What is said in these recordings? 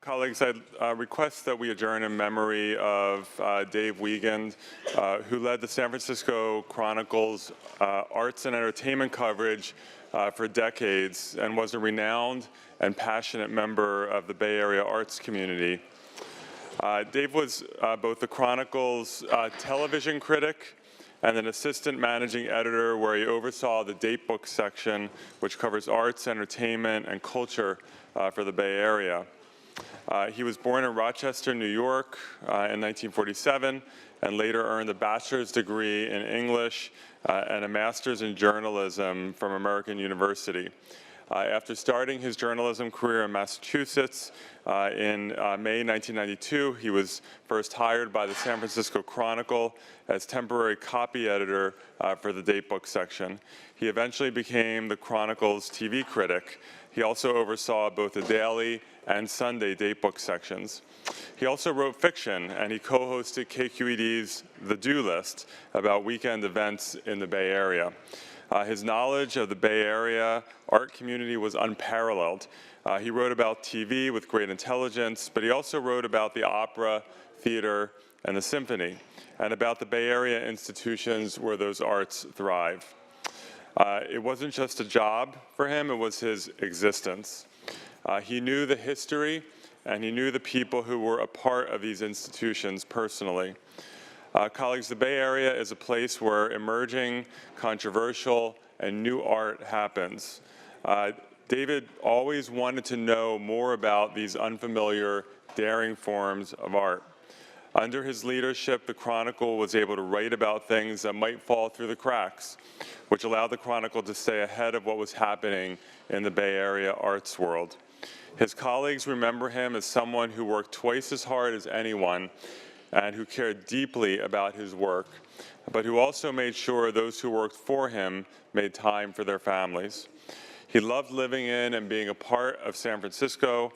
Colleagues, I request that we adjourn in memory of Dave Wiegand, who led the San Francisco Chronicle's arts and entertainment coverage for decades and was a renowned and passionate member of the Bay Area arts community. Dave was both the Chronicle's television critic and an assistant managing editor where he oversaw the Datebook section, which covers arts, entertainment, and culture for the Bay Area. He was born in Rochester, New York in 1947 and later earned a bachelor's degree in English and a master's in journalism from American University. After starting his journalism career in Massachusetts in May 1992, he was first hired by the San Francisco Chronicle as temporary copy editor for the Datebook section. He eventually became the Chronicle's TV critic. He also oversaw both the daily and Sunday Datebook sections. He also wrote fiction, and he co-hosted KQED's The Do List about weekend events in the Bay Area. His knowledge of the Bay Area art community was unparalleled. He wrote about TV with great intelligence, but he also wrote about the opera, theater, and the symphony, and about the Bay Area institutions where those arts thrive. It wasn't just a job for him, it was his existence. He knew the history, and he knew the people who were a part of these institutions personally. Colleagues, the Bay Area is a place where emerging, controversial, and new art happens. David always wanted to know more about these unfamiliar, daring forms of art. Under his leadership, the Chronicle was able to write about things that might fall through the cracks, which allowed the Chronicle to stay ahead of what was happening in the Bay Area arts world. His colleagues remember him as someone who worked twice as hard as anyone and who cared deeply about his work, but who also made sure those who worked for him made time for their families. He loved living in and being a part of San Francisco.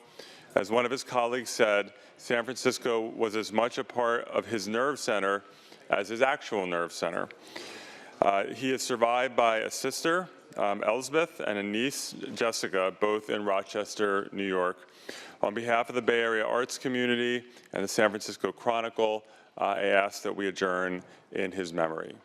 As one of his colleagues said, San Francisco was as much a part of his nerve center as his actual nerve center. He is survived by a sister, Elizabeth, and a niece, Jessica, both in Rochester, New York. On behalf of the Bay Area arts community and the San Francisco Chronicle, I ask that we adjourn in his memory.